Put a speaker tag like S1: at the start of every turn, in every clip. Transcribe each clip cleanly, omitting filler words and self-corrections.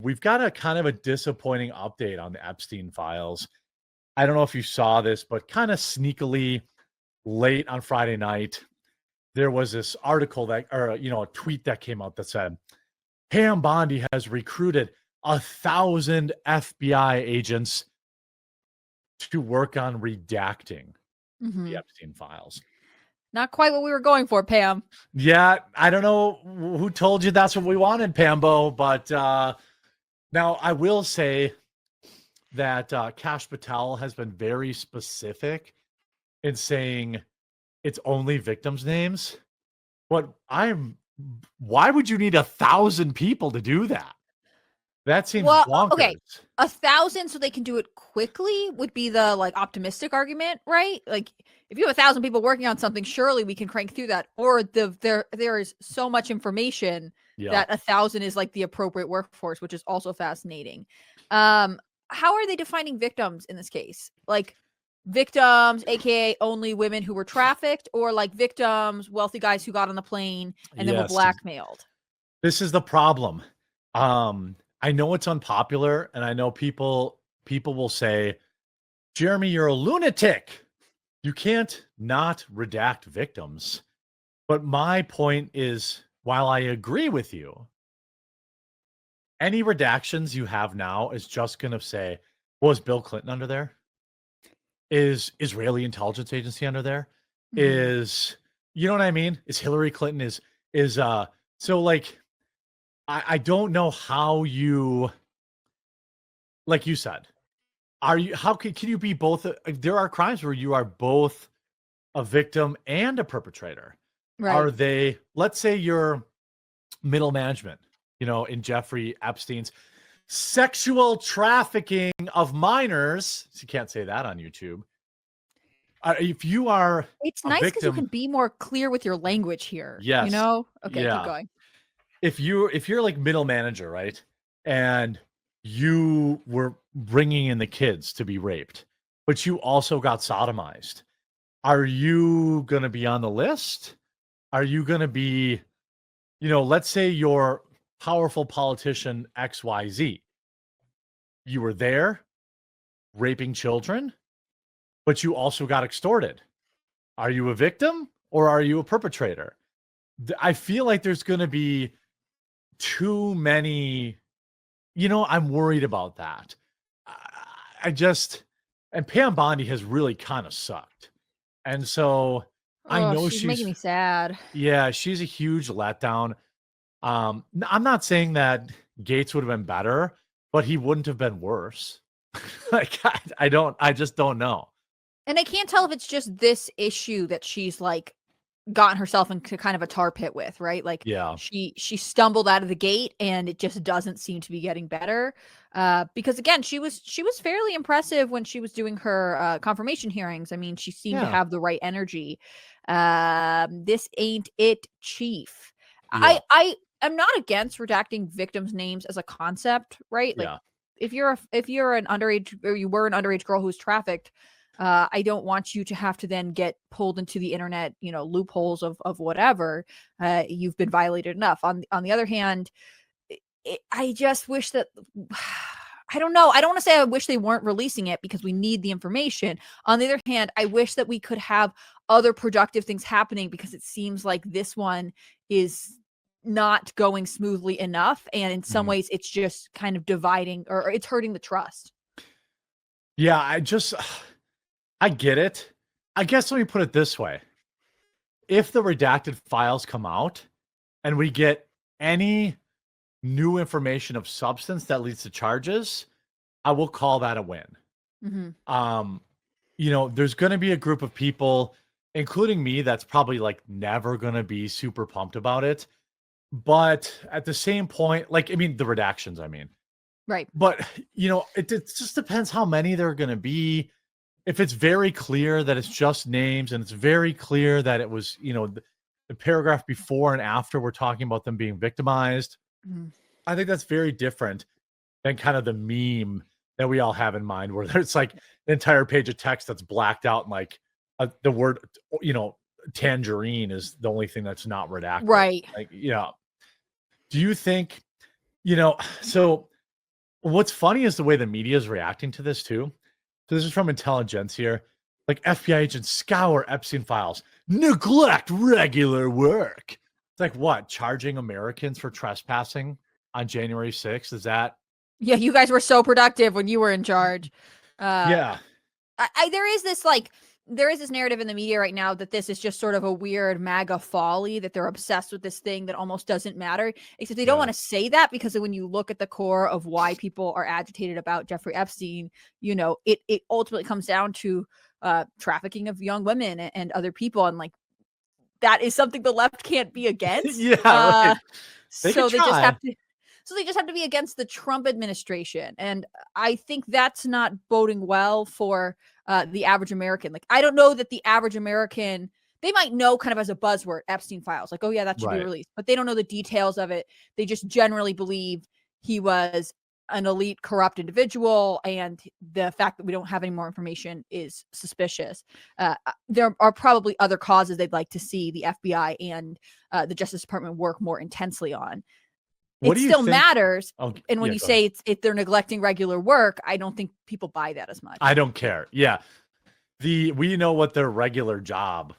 S1: we've got a kind of a disappointing update on the Epstein files. I don't know if you saw this, but kind of sneakily late on Friday night, there was this article that, or, a tweet that came out that said, Pam Bondi has recruited 1,000 FBI agents to work on redacting the Epstein files.
S2: Not quite what we were going for, Pam.
S1: Yeah, I don't know who told you that's what we wanted, Pambo, but now I will say that Kash Patel has been very specific in saying it's only victims' names. But why would you need 1,000 people to do that? That seems bonkers.
S2: Okay, 1,000 so they can do it quickly would be the optimistic argument, right? Like if you have 1,000 people working on something, surely we can crank through that. Or there is so much information that 1,000 is like the appropriate workforce, which is also fascinating. How are they defining victims in this case? Like victims, aka only women who were trafficked, or like victims, wealthy guys who got on the plane and then were blackmailed?
S1: This is the problem. I know it's unpopular, and I know people will say, Jeremy, you're a lunatic. You can't not redact victims. But my point is, while I agree with you, any redactions you have now is just going to say, was Bill Clinton under there? Is Israeli intelligence agency under there? Is, you know what I mean? Is Hillary Clinton so like, I don't know how you, like you said, how can you be both? There are crimes where you are both a victim and a perpetrator. Right. Are they, let's say you're middle management, in Jeffrey Epstein's sexual trafficking of minors. So you can't say that on YouTube. If you are,
S2: it's nice because you can be more clear with your language here.
S1: Yes.
S2: Okay, keep going.
S1: If you're like middle manager, right? And you were bringing in the kids to be raped, but you also got sodomized. Are you going to be on the list? Are you going to be, let's say you're powerful politician XYZ. You were there raping children, but you also got extorted. Are you a victim or are you a perpetrator? I feel like there's going to be too many, I'm worried about that. And Pam Bondi has really kind of sucked. And so I know she's
S2: making me sad.
S1: Yeah, she's a huge letdown. I'm not saying that Gates would have been better, but he wouldn't have been worse. I just don't know.
S2: And I can't tell if it's just this issue that she's gotten herself into kind of a tar pit with, right? She stumbled out of the gate and it just doesn't seem to be getting better. Because again, she was fairly impressive when she was doing her confirmation hearings. I mean, she seemed to have the right energy. This ain't it, Chief. Yeah. I'm not against redacting victims' names as a concept, right? If you're an underage, or you were an underage girl who's trafficked, I don't want you to have to then get pulled into the internet, loopholes of whatever. You've been violated enough. On the other hand, I just wish that, I don't know. I don't want to say I wish they weren't releasing it because we need the information. On the other hand, I wish that we could have other productive things happening because it seems like this one is not going smoothly enough. And in some ways, it's just kind of dividing or it's hurting the trust.
S1: Yeah, I get it. I guess let me put it this way. If the redacted files come out and we get any new information of substance that leads to charges, I will call that a win. There's going to be a group of people, including me, that's probably never going to be super pumped about it. But at the same point, the redactions, Right. But, it just depends how many there are going to be. If it's very clear that it's just names and it's very clear that it was, the paragraph before and after we're talking about them being victimized, I think that's very different than kind of the meme that we all have in mind where it's an entire page of text that's blacked out and the word, tangerine is the only thing that's not redacted.
S2: Right.
S1: Do you think, so What's funny is the way the media is reacting to this too. So this is from Intelligentsia. Like FBI agents scour Epstein files, neglect regular work. It's like what? Charging Americans for trespassing on January 6th? Is that?
S2: Yeah, you guys were so productive when you were in charge.
S1: Yeah.
S2: There is this narrative in the media right now that this is just sort of a weird MAGA folly, that they're obsessed with this thing that almost doesn't matter, except they don't want to say that, because when you look at the core of why people are agitated about Jeffrey Epstein, it ultimately comes down to trafficking of young women and other people. And like, that is something the left can't be against.
S1: Right.
S2: So they just have to be against the Trump administration. And I think that's not boding well for the average American. Like, I don't know that the average American, they might know kind of as a buzzword, Epstein files, like, oh yeah, that should be released, but they don't know the details of it. They just generally believe he was an elite, corrupt individual, and the fact that we don't have any more information is suspicious. There are probably other causes they'd like to see the FBI and the Justice Department work more intensely on. It still matters. And when you say they're neglecting regular work, I don't think people buy that as much.
S1: I don't care. Yeah. We know what their regular job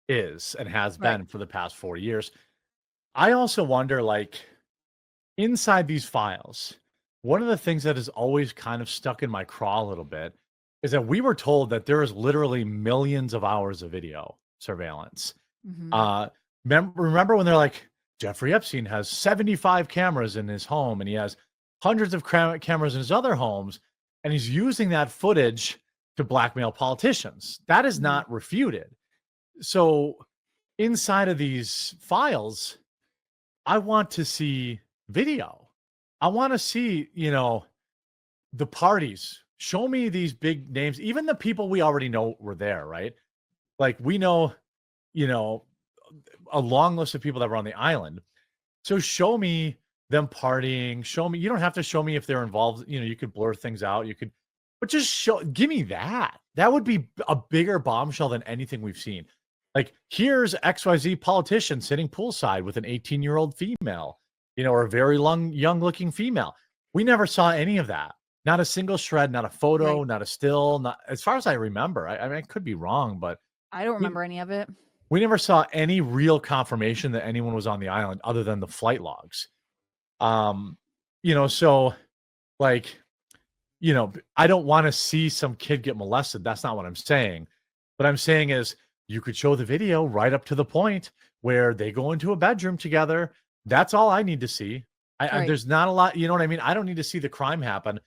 S1: is and has been for the past 4 years. I also wonder, like, inside these files, one of the things that has always kind of stuck in my craw a little bit is that we were told that there is literally millions of hours of video surveillance. Remember when they're like, Jeffrey Epstein has 75 cameras in his home and he has hundreds of cameras in his other homes, and he's using that footage to blackmail politicians. That is not refuted. So inside of these files, I want to see video. I want to see, the parties. Show me these big names, even the people we already know were there, right? Like, we know, a long list of people that were on the island. So show me them partying. Show me. You don't have to show me if they're involved. You could blur things out. But just give me that. That would be a bigger bombshell than anything we've seen. Like, here's XYZ politician sitting poolside with an 18-year-old female, or a very young looking female. We never saw any of that. Not a single shred, not a photo, not a still, not as far as I remember. I mean, I could be wrong, but
S2: I don't remember any of it.
S1: We never saw any real confirmation that anyone was on the island other than the flight logs. So like, I don't want to see some kid get molested. That's not what I'm saying. What I'm saying is you could show the video right up to the point where they go into a bedroom together. That's all I need to see. There's not a lot, you know what I mean? I don't need to see the crime happen.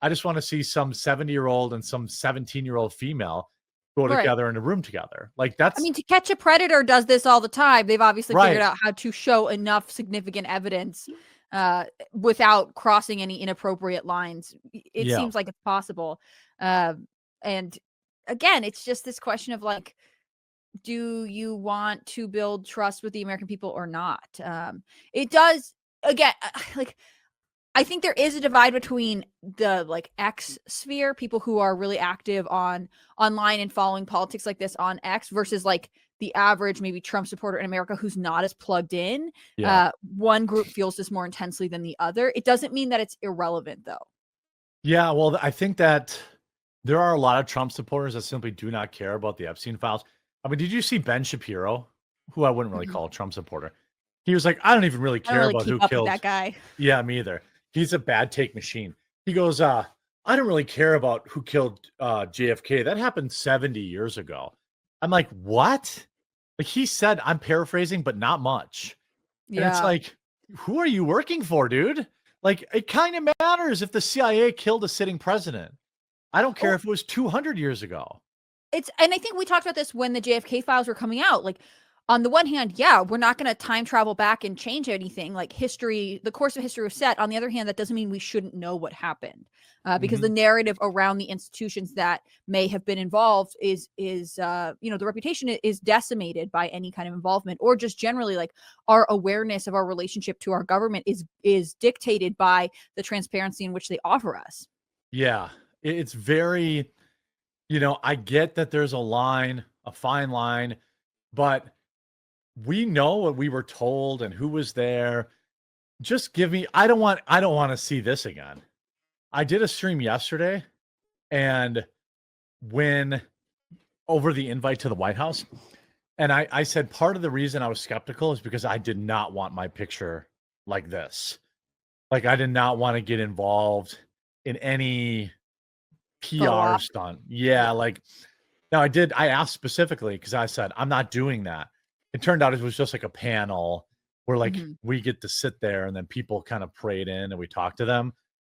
S1: I just want to see some 70-year-old and some 17-year-old female go together in a room together. Like, that's,
S2: I mean, To Catch a Predator does this all the time. They've obviously figured out how to show enough significant evidence without crossing any inappropriate lines. It seems like it's possible. And again, it's just this question of like, do you want to build trust with the American people or not? It does, again, like, I think there is a divide between the like X sphere, people who are really active online and following politics like this on X, versus like the average maybe Trump supporter in America who's not as plugged in. One group feels this more intensely than the other. It doesn't mean that it's irrelevant, though.
S1: Yeah, well, I think that there are a lot of Trump supporters that simply do not care about the Epstein files. I mean, did you see Ben Shapiro, who I wouldn't really call a Trump supporter? He was like, I don't even really care about who killed
S2: that guy.
S1: Yeah, me either. He's a bad take machine. He goes, I don't really care about who killed JFK. That happened 70 years ago. I'm like, what? Like, he said, I'm paraphrasing, but not much. And it's like, who are you working for, dude? Like, it kind of matters if the CIA killed a sitting president. I don't care if it was 200 years ago.
S2: And I think we talked about this when the JFK files were coming out. Like, on the one hand, we're not going to time travel back and change anything. Like, history, the course of history was set. On the other hand, that doesn't mean we shouldn't know what happened, because the narrative around the institutions that may have been involved is the reputation is decimated by any kind of involvement, or just generally like our awareness of our relationship to our government is dictated by the transparency in which they offer us.
S1: Yeah, it's very, I get that there's a fine line, but we know what we were told and who was there. Just give me, I don't want to see this again. I did a stream yesterday, and when over the invite to the White House, and I said part of the reason I was skeptical is because I did not want my picture like this. Like, I did not want to get involved in any PR stunt. Yeah, like, now I asked specifically because I said, I'm not doing that. It turned out it was just like a panel where like we get to sit there and then people kind of prayed in and we talk to them.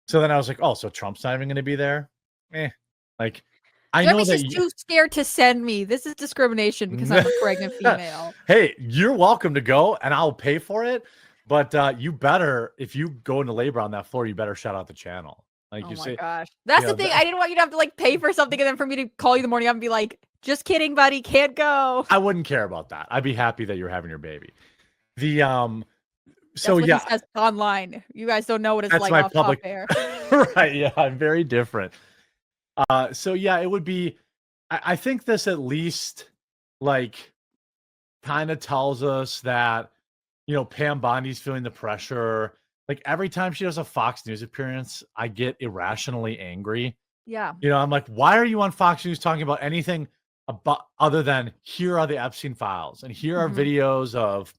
S1: So then I was like, oh, so Trump's not even going to be there? Like, I know that
S2: Jeremy's too scared to send me. This is discrimination because I'm a pregnant female.
S1: Hey, you're welcome to go and I'll pay for it. But you better, if you go into labor on that floor, you better shout out the channel. Like,
S2: oh
S1: you
S2: my
S1: say,
S2: gosh. That's the thing. I didn't want you to have to like pay for something and then for me to call you the morning up and be like, just kidding, buddy, can't go.
S1: I wouldn't care about that. I'd be happy that you're having your baby. The so
S2: That's
S1: yeah,
S2: what he says online. You guys don't know what it's
S1: that's
S2: like
S1: my
S2: off
S1: public
S2: air.
S1: Right. Yeah, I'm very different. So yeah, it would be I think this at least like kind of tells us that, you know, Pam Bondi's feeling the pressure. Like every time she does a Fox News appearance, I get irrationally angry.
S2: Yeah.
S1: You know, I'm like, why are you on Fox News talking about anything about other than here are the Epstein files and here are videos of,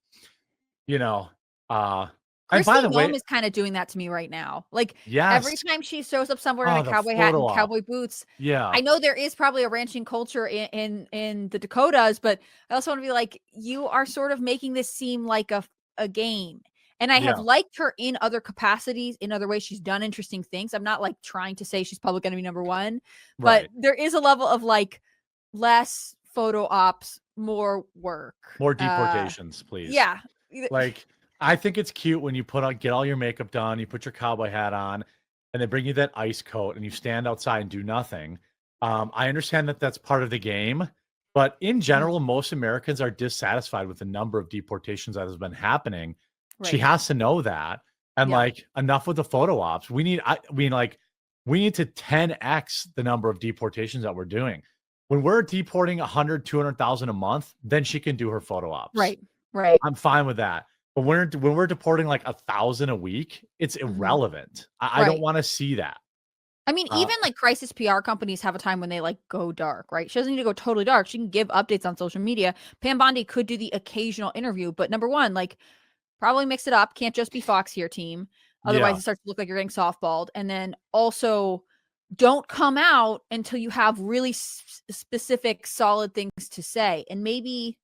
S1: you know, and by the way,
S2: is kind of doing that to me right now. Like
S1: yes,
S2: every time she shows up somewhere in a cowboy hat and cowboy boots.
S1: Yeah.
S2: I know there is probably a ranching culture in the Dakotas, but I also want to be like, you are sort of making this seem like a game. And I have liked her in other capacities, in other ways. She's done interesting things. I'm not like trying to say she's probably going to be number one, but there is a level of like less photo ops, more work,
S1: more deportations, please.
S2: Yeah.
S1: Like, I think it's cute when you get all your makeup done, you put your cowboy hat on, and they bring you that ice coat and you stand outside and do nothing. I understand that that's part of the game, but in general, most Americans are dissatisfied with the number of deportations that has been happening. Right. She has to know that. And like, enough with the photo ops. We need to 10x the number of deportations that we're doing. When we're deporting 100, 200,000 a month, then she can do her photo ops.
S2: Right. Right.
S1: I'm fine with that. But when we're deporting like 1,000 a week, it's irrelevant. I don't want to see that.
S2: I mean, even like crisis PR companies have a time when they like go dark, right? She doesn't need to go totally dark. She can give updates on social media. Pam Bondi could do the occasional interview, but number one, like probably mix it up. Can't just be Fox here, team. Otherwise, it starts to look like you're getting softballed. And then also, don't come out until you have really specific, solid things to say. And maybe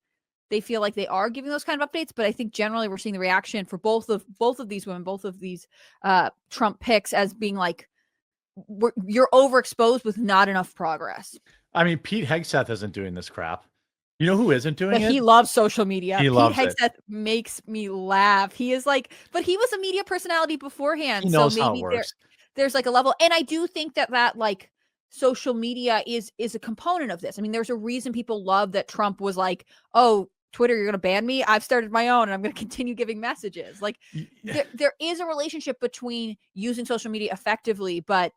S2: they feel like they are giving those kind of updates, but I think generally we're seeing the reaction for both of these women, both of these Trump picks as being like, you're overexposed with not enough progress.
S1: I mean, Pete Hegseth isn't doing this crap. You know who isn't doing it?
S2: He loves social media.
S1: He loves
S2: Pete Hegseth makes me laugh. He is like, but he was a media personality beforehand.
S1: He knows
S2: so maybe
S1: how it works.
S2: There's like a level. And I do think that like social media is a component of this. I mean, there's a reason people love that Trump was like, oh, Twitter, you're going to ban me. I've started my own and I'm going to continue giving messages. Like there is a relationship between using social media effectively, but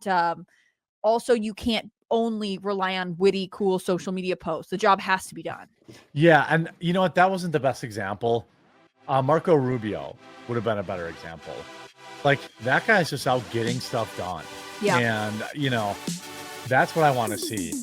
S2: also you can't only rely on witty, cool social media posts. The job has to be done.
S1: Yeah. And you know what? That wasn't the best example. Marco Rubio would have been a better example. Like that guy's just out getting stuff done.
S2: Yeah.
S1: And, you know, that's what I want to see.